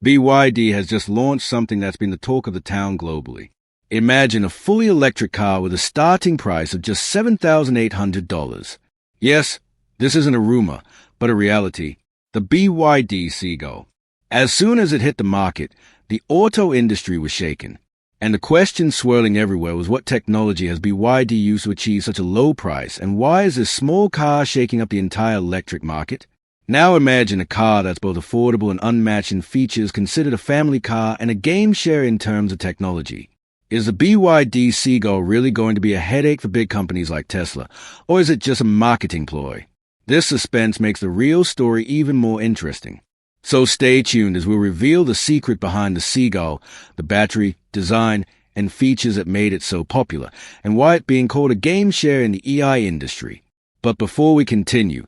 BYD has just launched something that's been the talk of the town globally. Imagine a fully electric car with a starting price of just $7,800. Yes, this isn't a rumor, but a reality. The BYD Seagull. As soon as it hit the market, the auto industry was shaken. And the question swirling everywhere was, what technology has BYD used to achieve such a low price, and why is this small car shaking up the entire electric market? Now imagine a car that's both affordable and unmatched in features, considered a family car and a game changer in terms of technology. Is the BYD Seagull really going to be a headache for big companies like Tesla, or is it just a marketing ploy? This suspense makes the real story even more interesting. So stay tuned as we'll reveal the secret behind the Seagull, the battery, design, and features that made it so popular, and why it's being called a game changer in the EI industry. But before we continue,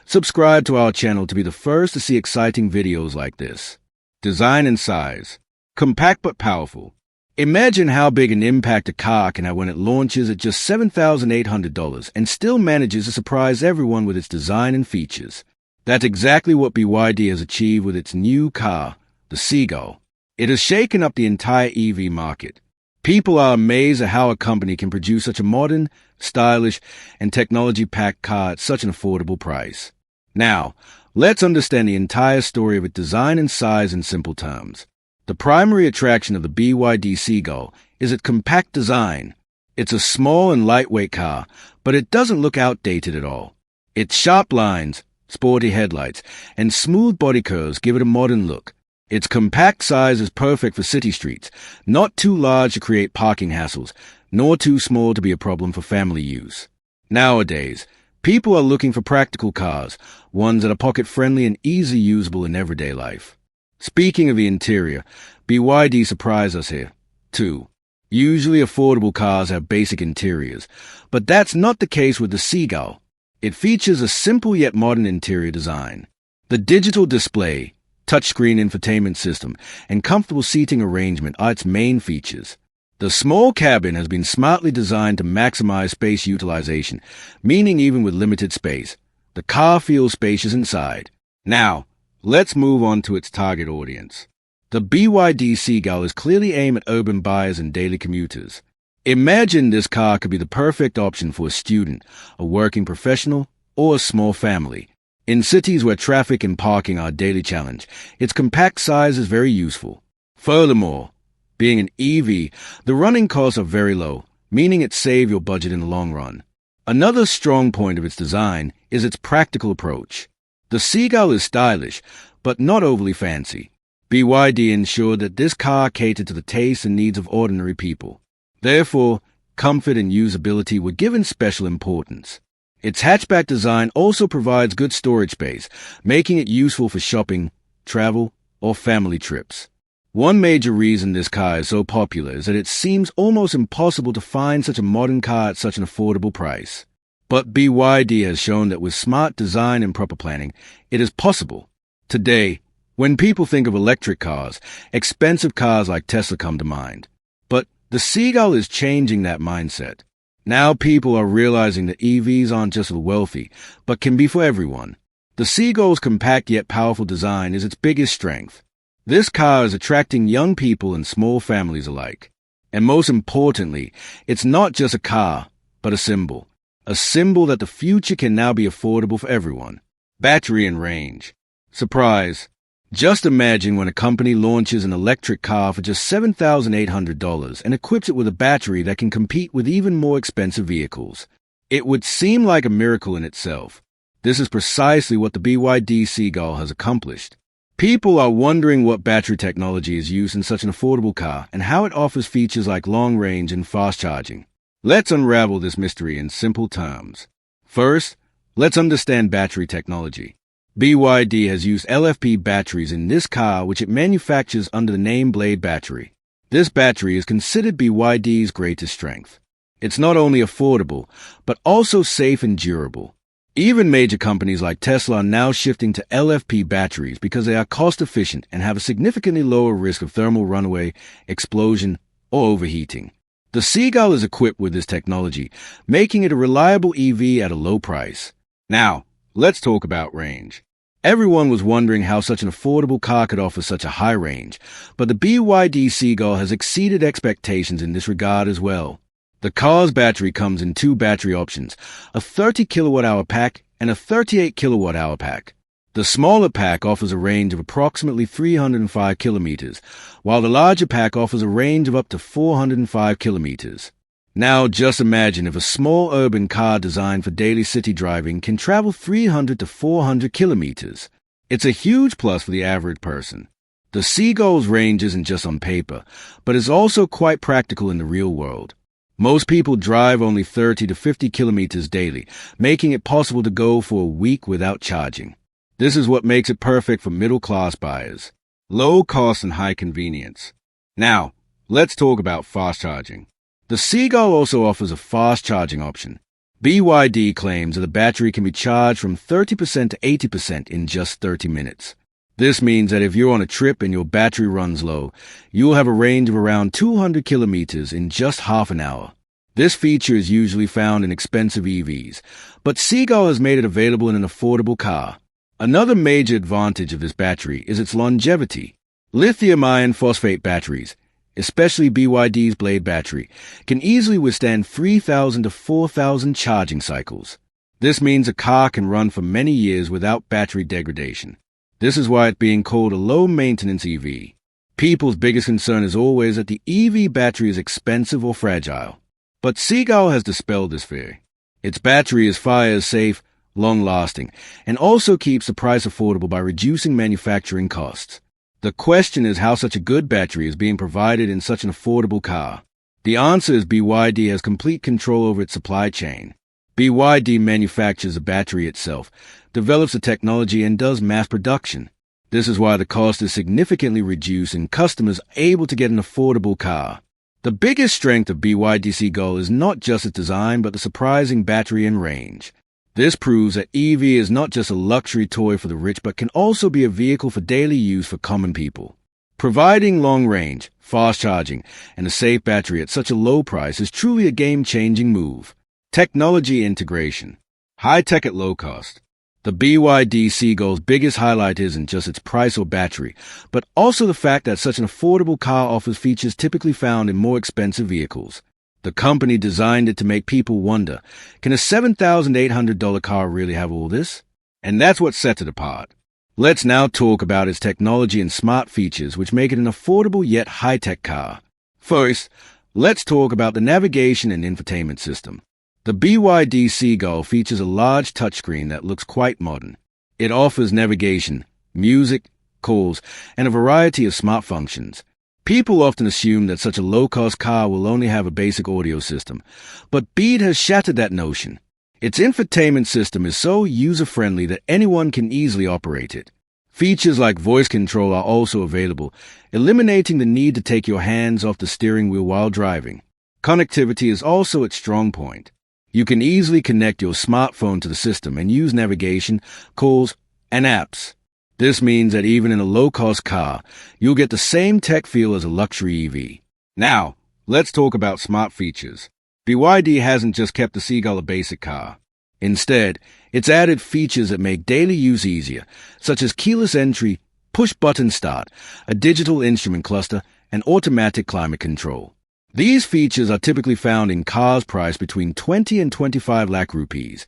subscribe to our channel to be the first to see exciting videos like this. Design and size. Compact but powerful. Imagine how big an impact a car can have when it launches at just $7,800 and still manages to surprise everyone with its design and features. That's exactly what BYD has achieved with its new car, the Seagull. It has shaken up the entire EV market. People are amazed at how a company can produce such a modern, stylish, and technology-packed car at such an affordable price. Now, let's understand the entire story of its design and size in simple terms. The primary attraction of the BYD Seagull is its compact design. It's a small and lightweight car, but it doesn't look outdated at all. Its sharp lines, sporty headlights, and smooth body curves give it a modern look. Its compact size is perfect for city streets, not too large to create parking hassles, nor too small to be a problem for family use. Nowadays, people are looking for practical cars, ones that are pocket-friendly and easily usable in everyday life. Speaking of the interior, BYD surprised us here, too. Usually affordable cars have basic interiors, but that's not the case with the Seagull. It features a simple yet modern interior design. The digital display, touchscreen infotainment system, and comfortable seating arrangement are its main features. The small cabin has been smartly designed to maximize space utilization, meaning even with limited space, the car feels spacious inside. Now, let's move on to its target audience. The BYD Seagull is clearly aimed at urban buyers and daily commuters. Imagine this car could be the perfect option for a student, a working professional, or a small family. In cities where traffic and parking are a daily challenge, its compact size is very useful. Furthermore, being an EV, the running costs are very low, meaning it saves your budget in the long run. Another strong point of its design is its practical approach. The Seagull is stylish, but not overly fancy. BYD ensured that this car catered to the tastes and needs of ordinary people. Therefore, comfort and usability were given special importance. Its hatchback design also provides good storage space, making it useful for shopping, travel, or family trips. One major reason this car is so popular is that it seems almost impossible to find such a modern car at such an affordable price. But BYD has shown that with smart design and proper planning, it is possible. Today, when people think of electric cars, expensive cars like Tesla come to mind. But the Seagull is changing that mindset. Now people are realizing that EVs aren't just for the wealthy, but can be for everyone. The Seagull's compact yet powerful design is its biggest strength. This car is attracting young people and small families alike. And most importantly, it's not just a car, but a symbol. A symbol that the future can now be affordable for everyone. Battery and range. Surprise! Just imagine when a company launches an electric car for just $7,800 and equips it with a battery that can compete with even more expensive vehicles. It would seem like a miracle in itself. This is precisely what the BYD Seagull has accomplished. People are wondering what battery technology is used in such an affordable car and how it offers features like long range and fast charging. Let's unravel this mystery in simple terms. First, let's understand battery technology. BYD has used LFP batteries in this car, which it manufactures under the name Blade Battery. This battery is considered BYD's greatest strength. It's not only affordable, but also safe and durable. Even major companies like Tesla are now shifting to LFP batteries because they are cost-efficient and have a significantly lower risk of thermal runaway, explosion, or overheating. The Seagull is equipped with this technology, making it a reliable EV at a low price. Now, let's talk about range. Everyone was wondering how such an affordable car could offer such a high range, but the BYD Seagull has exceeded expectations in this regard as well. The car's battery comes in two battery options, a 30 kilowatt-hour pack and a 38 kilowatt-hour pack. The smaller pack offers a range of approximately 305 kilometers, while the larger pack offers a range of up to 405 kilometers. Now just imagine if a small urban car designed for daily city driving can travel 300 to 400 kilometers. It's a huge plus for the average person. The Seagull's range isn't just on paper, but is also quite practical in the real world. Most people drive only 30 to 50 kilometers daily, making it possible to go for a week without charging. This is what makes it perfect for middle-class buyers. Low cost and high convenience. Now, let's talk about fast charging. The Seagull also offers a fast charging option. BYD claims that the battery can be charged from 30% to 80% in just 30 minutes. This means that if you're on a trip and your battery runs low, you'll have a range of around 200 kilometers in just half an hour. This feature is usually found in expensive EVs, but Seagull has made it available in an affordable car. Another major advantage of this battery is its longevity. Lithium iron phosphate batteries, especially BYD's Blade battery, can easily withstand 3,000 to 4,000 charging cycles. This means a car can run for many years without battery degradation. This is why it's being called a low-maintenance EV. People's biggest concern is always that the EV battery is expensive or fragile. But Seagull has dispelled this fear. Its battery is fire-safe, long-lasting, and also keeps the price affordable by reducing manufacturing costs. The question is how such a good battery is being provided in such an affordable car. The answer is BYD has complete control over its supply chain. BYD manufactures the battery itself, develops the technology, and does mass production. This is why the cost is significantly reduced and customers are able to get an affordable car. The biggest strength of BYD Seagull is not just its design, but the surprising battery and range. This proves that EV is not just a luxury toy for the rich, but can also be a vehicle for daily use for common people. Providing long range, fast charging, and a safe battery at such a low price is truly a game-changing move. Technology integration. High-tech at low cost. The BYD Seagull's biggest highlight isn't just its price or battery, but also the fact that such an affordable car offers features typically found in more expensive vehicles. The company designed it to make people wonder, can a $7,800 car really have all this? And that's what sets it apart. Let's now talk about its technology and smart features which make it an affordable yet high-tech car. First, let's talk about the navigation and infotainment system. The BYD Seagull features a large touchscreen that looks quite modern. It offers navigation, music, calls, and a variety of smart functions. People often assume that such a low-cost car will only have a basic audio system, but BYD has shattered that notion. Its infotainment system is so user-friendly that anyone can easily operate it. Features like voice control are also available, eliminating the need to take your hands off the steering wheel while driving. Connectivity is also its strong point. You can easily connect your smartphone to the system and use navigation, calls, and apps. This means that even in a low-cost car, you'll get the same tech feel as a luxury EV. Now, let's talk about smart features. BYD hasn't just kept the Seagull a basic car. Instead, it's added features that make daily use easier, such as keyless entry, push-button start, a digital instrument cluster, and automatic climate control. These features are typically found in cars priced between 20 and 25 lakh rupees,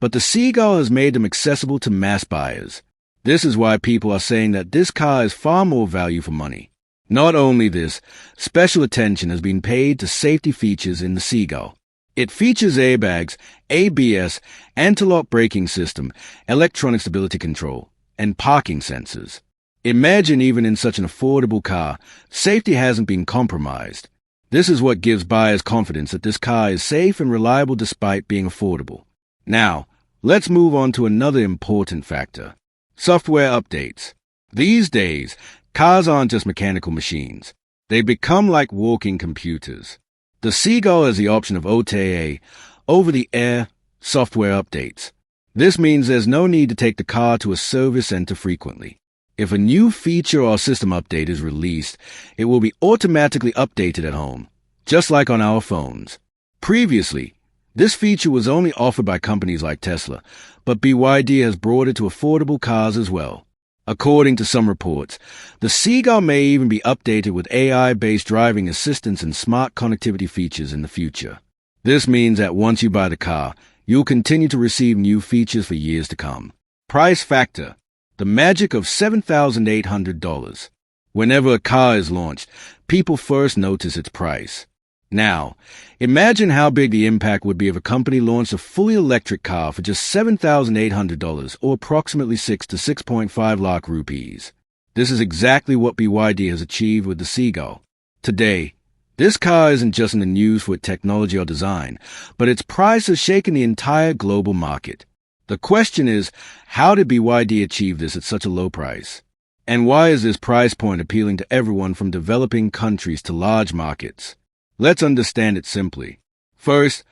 but the Seagull has made them accessible to mass buyers. This is why people are saying that this car is far more value for money. Not only this, special attention has been paid to safety features in the Seagull. It features airbags, ABS, anti-lock braking system, electronic stability control, and parking sensors. Imagine even in such an affordable car, safety hasn't been compromised. This is what gives buyers confidence that this car is safe and reliable despite being affordable. Now, let's move on to another important factor. Software updates. These days, cars aren't just mechanical machines. They become like walking computers. The Seagull has the option of OTA, over-the-air, software updates. This means there's no need to take the car to a service center frequently. If a new feature or system update is released, it will be automatically updated at home, just like on our phones. Previously, This feature was only offered by companies like Tesla, but BYD has brought it to affordable cars as well. According to some reports, the Seagull may even be updated with AI-based driving assistance and smart connectivity features in the future. This means that once you buy the car, you'll continue to receive new features for years to come. Price factor: the magic of $7,800. Whenever a car is launched, people first notice its price. Now, imagine how big the impact would be if a company launched a fully electric car for just $7,800 or approximately 6 to 6.5 lakh rupees. This is exactly what BYD has achieved with the Seagull. Today, this car isn't just in the news for its technology or design, but its price has shaken the entire global market. The question is, how did BYD achieve this at such a low price? And why is this price point appealing to everyone from developing countries to large markets? Let's understand it simply. First,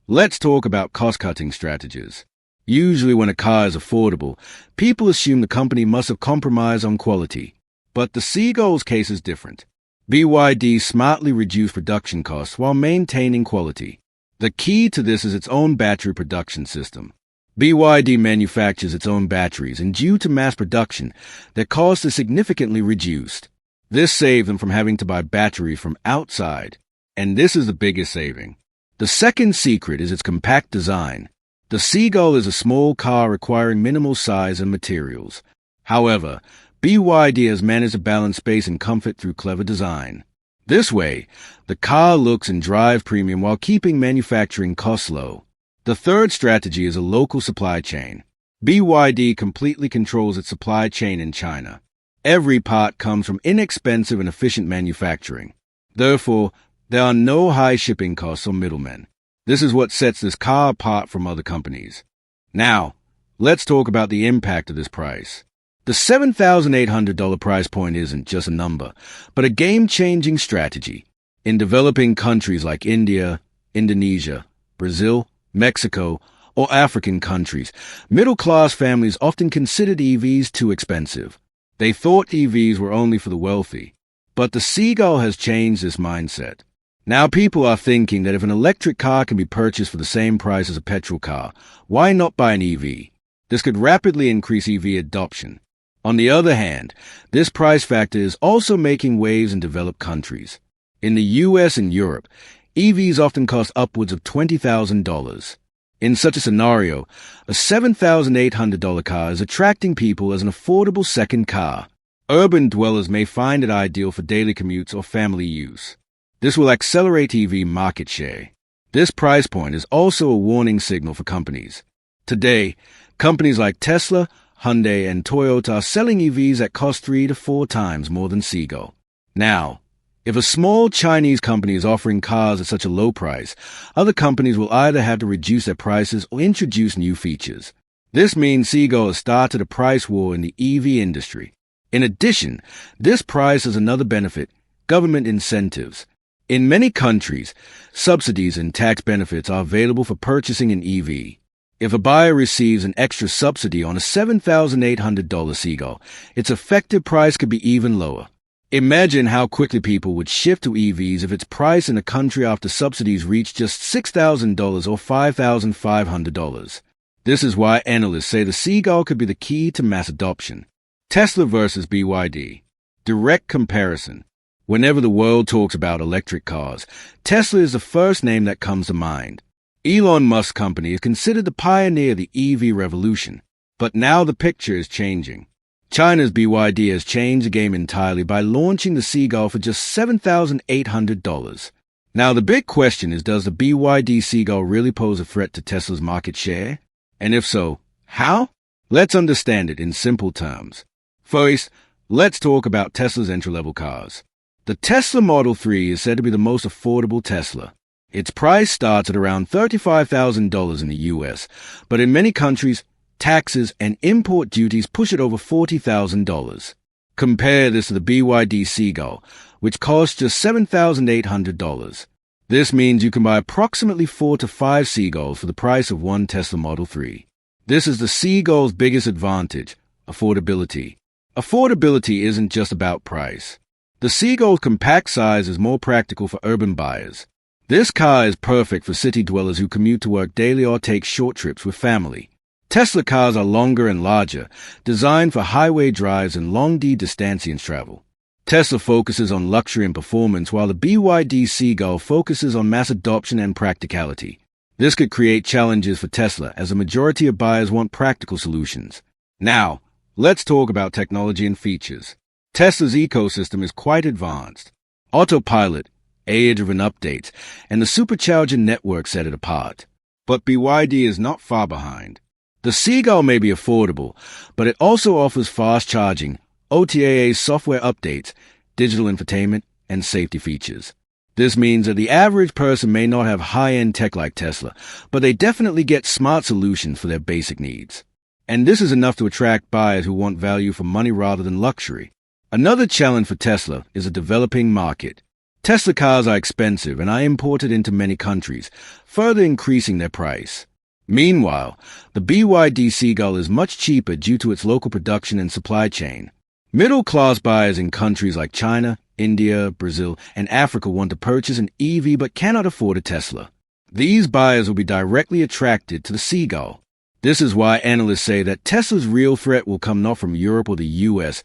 let's talk about cost-cutting strategies. Usually when a car is affordable, people assume the company must have compromised on quality. But the Seagull's case is different. BYD smartly reduced production costs while maintaining quality. The key to this is its own battery production system. BYD manufactures its own batteries, and due to mass production, their cost is significantly reduced. This saved them from having to buy batteries from outside. And this is the biggest saving. The second secret is its compact design. The Seagull is a small car requiring minimal size and materials. However, BYD has managed to balance space and comfort through clever design. This way, the car looks and drives premium while keeping manufacturing costs low. The third strategy is a local supply chain. BYD completely controls its supply chain in China. Every part comes from inexpensive and efficient manufacturing. Therefore, there are no high shipping costs or middlemen. This is what sets this car apart from other companies. Now, let's talk about the impact of this price. The $7,800 price point isn't just a number, but a game-changing strategy. In developing countries like India, Indonesia, Brazil, Mexico, or African countries, middle-class families often considered EVs too expensive. They thought EVs were only for the wealthy. But the Seagull has changed this mindset. Now people are thinking that if an electric car can be purchased for the same price as a petrol car, why not buy an EV? This could rapidly increase EV adoption. On the other hand, this price factor is also making waves in developed countries. In the US and Europe, EVs often cost upwards of $20,000. In such a scenario, a $7,800 car is attracting people as an affordable second car. Urban dwellers may find it ideal for daily commutes or family use. This will accelerate EV market share. This price point is also a warning signal for companies. Today, companies like Tesla, Hyundai, and Toyota are selling EVs that cost 3 to 4 times more than Seagull. Now, if a small Chinese company is offering cars at such a low price, other companies will either have to reduce their prices or introduce new features. This means Seagull has started a price war in the EV industry. In addition, this price has another benefit: government incentives. In many countries, subsidies and tax benefits are available for purchasing an EV. If a buyer receives an extra subsidy on a $7,800 Seagull, its effective price could be even lower. Imagine how quickly people would shift to EVs if its price in a country after subsidies reached just $6,000 or $5,500. This is why analysts say the Seagull could be the key to mass adoption. Tesla versus BYD. Direct comparison. Whenever the world talks about electric cars, Tesla is the first name that comes to mind. Elon Musk's company is considered the pioneer of the EV revolution. But now the picture is changing. China's BYD has changed the game entirely by launching the Seagull for just $7,800. Now the big question is, does the BYD Seagull really pose a threat to Tesla's market share? And if so, how? Let's understand it in simple terms. First, let's talk about Tesla's entry-level cars. The Tesla Model 3 is said to be the most affordable Tesla. Its price starts at around $35,000 in the US, but in many countries, taxes and import duties push it over $40,000. Compare this to the BYD Seagull, which costs just $7,800. This means you can buy approximately 4 to 5 Seagulls for the price of one Tesla Model 3. This is the Seagull's biggest advantage: affordability. Affordability isn't just about price. The Seagull's compact size is more practical for urban buyers. This car is perfect for city dwellers who commute to work daily or take short trips with family. Tesla cars are longer and larger, designed for highway drives and long-distance travel. Tesla focuses on luxury and performance, while the BYD Seagull focuses on mass adoption and practicality. This could create challenges for Tesla, as a majority of buyers want practical solutions. Now, let's talk about technology and features. Tesla's ecosystem is quite advanced. Autopilot, AI-driven updates, and the supercharger network set it apart. But BYD is not far behind. The Seagull may be affordable, but it also offers fast charging, OTA software updates, digital infotainment, and safety features. This means that the average person may not have high-end tech like Tesla, but they definitely get smart solutions for their basic needs. And this is enough to attract buyers who want value for money rather than luxury. Another challenge for Tesla is a developing market. Tesla cars are expensive and are imported into many countries, further increasing their price. Meanwhile, the BYD Seagull is much cheaper due to its local production and supply chain. Middle-class buyers in countries like China, India, Brazil, and Africa want to purchase an EV but cannot afford a Tesla. These buyers will be directly attracted to the Seagull. This is why analysts say that Tesla's real threat will come not from Europe or the US,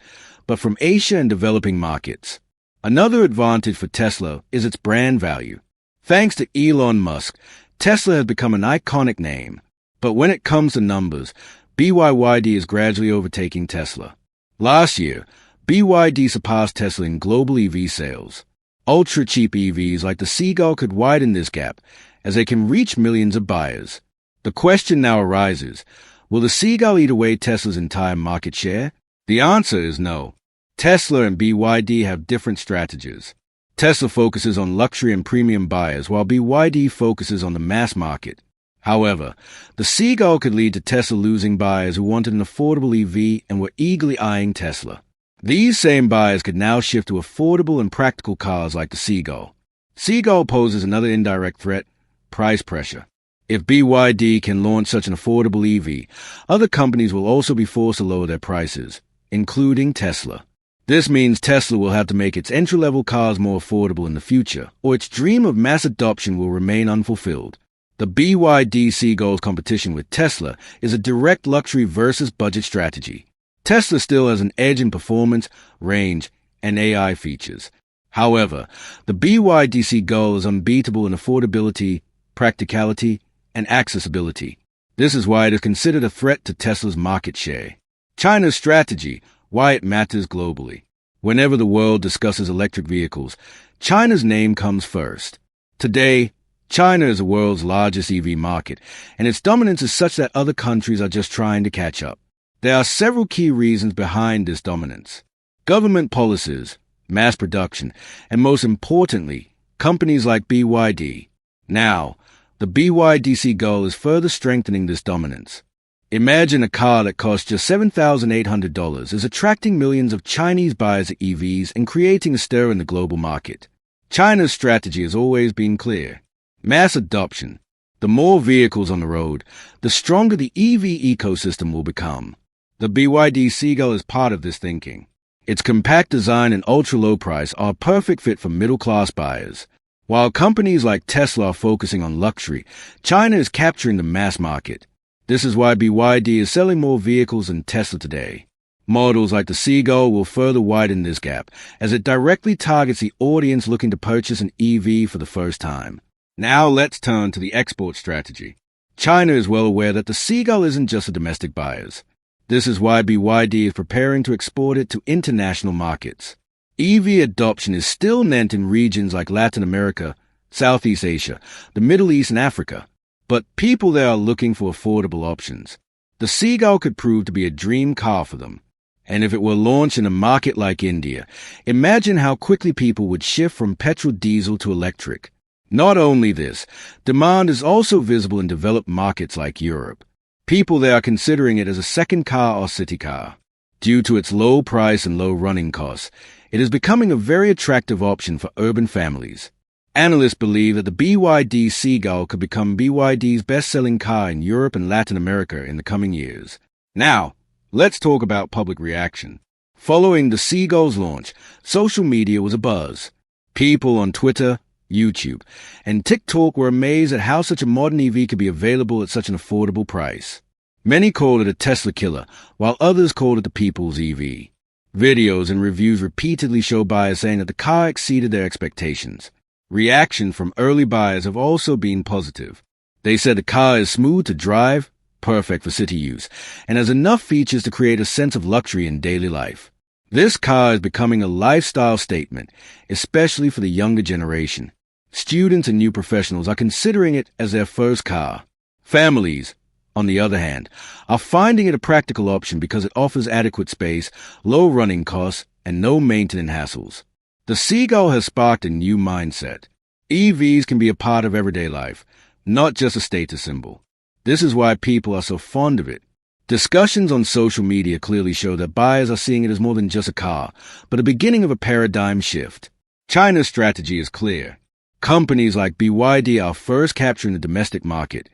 but from Asia and developing markets. Another advantage for Tesla is its brand value. Thanks to Elon Musk, Tesla has become an iconic name. But when it comes to numbers, BYD is gradually overtaking Tesla. Last year, BYD surpassed Tesla in global EV sales. Ultra-cheap EVs like the Seagull could widen this gap, as they can reach millions of buyers. The question now arises, will the Seagull eat away Tesla's entire market share? The answer is no. Tesla and BYD have different strategies. Tesla focuses on luxury and premium buyers, while BYD focuses on the mass market. However, the Seagull could lead to Tesla losing buyers who wanted an affordable EV and were eagerly eyeing Tesla. These same buyers could now shift to affordable and practical cars like the Seagull. Seagull poses another indirect threat: price pressure. If BYD can launch such an affordable EV, other companies will also be forced to lower their prices, including Tesla. This means Tesla will have to make its entry-level cars more affordable in the future, or its dream of mass adoption will remain unfulfilled. The BYD Seagull's competition with Tesla is a direct luxury versus budget strategy. Tesla still has an edge in performance, range, and AI features. However, the BYD Seagull is unbeatable in affordability, practicality, and accessibility. This is why it is considered a threat to Tesla's market share. China's strategy: why it matters globally. Whenever the world discusses electric vehicles, China's name comes first. Today, China is the world's largest EV market, and its dominance is such that other countries are just trying to catch up. There are several key reasons behind this dominance: government policies, mass production, and most importantly, companies like BYD. Now, the BYD Seagull is further strengthening this dominance. Imagine a car that costs just $7,800 is attracting millions of Chinese buyers of EVs and creating a stir in the global market. China's strategy has always been clear: mass adoption. The more vehicles on the road, the stronger the EV ecosystem will become. The BYD Seagull is part of this thinking. Its compact design and ultra-low price are a perfect fit for middle-class buyers. While companies like Tesla are focusing on luxury, China is capturing the mass market. This is why BYD is selling more vehicles than Tesla today. Models like the Seagull will further widen this gap, as it directly targets the audience looking to purchase an EV for the first time. Now let's turn to the export strategy. China is well aware that the Seagull isn't just for domestic buyers. This is why BYD is preparing to export it to international markets. EV adoption is still meant in regions like Latin America, Southeast Asia, the Middle East, and Africa. But people there are looking for affordable options. The Seagull could prove to be a dream car for them. And if it were launched in a market like India, imagine how quickly people would shift from petrol diesel to electric. Not only this, demand is also visible in developed markets like Europe. People there are considering it as a second car or city car. Due to its low price and low running costs, it is becoming a very attractive option for urban families. Analysts believe that the BYD Seagull could become BYD's best-selling car in Europe and Latin America in the coming years. Now, let's talk about public reaction. Following the Seagull's launch, social media was abuzz. People on Twitter, YouTube, and TikTok were amazed at how such a modern EV could be available at such an affordable price. Many called it a Tesla killer, while others called it the people's EV. Videos and reviews repeatedly show buyers saying that the car exceeded their expectations. Reaction from early buyers have also been positive. They said the car is smooth to drive, perfect for city use, and has enough features to create a sense of luxury in daily life. This car is becoming a lifestyle statement, especially for the younger generation. Students and new professionals are considering it as their first car. Families, on the other hand, are finding it a practical option because it offers adequate space, low running costs, and no maintenance hassles. The Seagull has sparked a new mindset. EVs can be a part of everyday life, not just a status symbol. This is why people are so fond of it. Discussions on social media clearly show that buyers are seeing it as more than just a car, but a beginning of a paradigm shift. China's strategy is clear. Companies like BYD are first capturing the domestic market,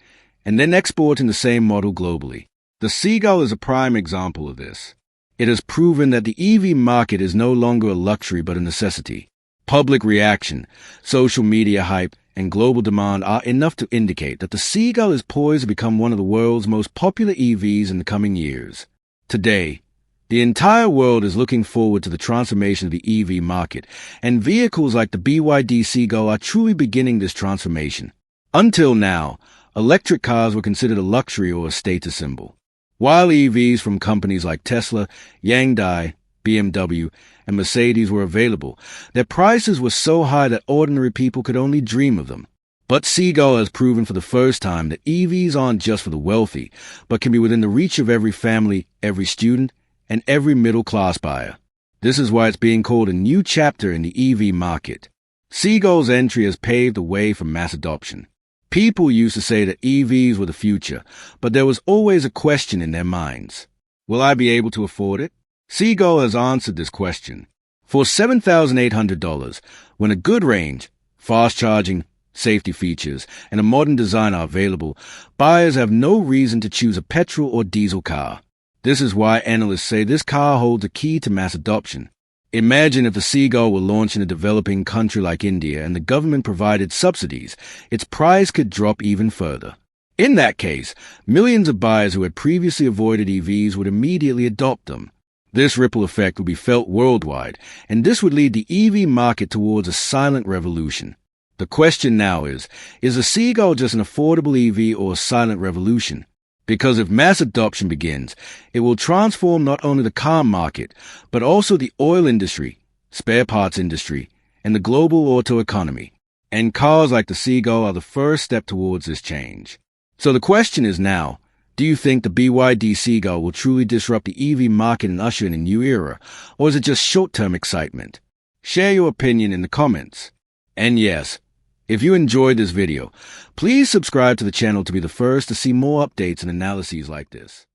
and then exporting the same model globally. The Seagull is a prime example of this. It has proven that the EV market is no longer a luxury but a necessity. Public reaction, social media hype, and global demand are enough to indicate that the Seagull is poised to become one of the world's most popular EVs in the coming years. Today, the entire world is looking forward to the transformation of the EV market, and vehicles like the BYD Seagull are truly beginning this transformation. Until now, electric cars were considered a luxury or a status symbol. While EVs from companies like Tesla, Hyundai, BMW, and Mercedes were available, their prices were so high that ordinary people could only dream of them. But Seagull has proven for the first time that EVs aren't just for the wealthy, but can be within the reach of every family, every student, and every middle-class buyer. This is why it's being called a new chapter in the EV market. Seagull's entry has paved the way for mass adoption. People used to say that EVs were the future, but there was always a question in their minds. Will I be able to afford it? Seagull has answered this question. For $7,800, when a good range, fast charging, safety features, and a modern design are available, buyers have no reason to choose a petrol or diesel car. This is why analysts say this car holds a key to mass adoption. Imagine if the Seagull were launched in a developing country like India and the government provided subsidies, its price could drop even further. In that case, millions of buyers who had previously avoided EVs would immediately adopt them. This ripple effect would be felt worldwide, and this would lead the EV market towards a silent revolution. The question now is the Seagull just an affordable EV or a silent revolution? Because if mass adoption begins, it will transform not only the car market, but also the oil industry, spare parts industry, and the global auto economy. And cars like the Seagull are the first step towards this change. So the question is now, do you think the BYD Seagull will truly disrupt the EV market and usher in a new era, or is it just short-term excitement? Share your opinion in the comments. And yes, if you enjoyed this video, please subscribe to the channel to be the first to see more updates and analyses like this.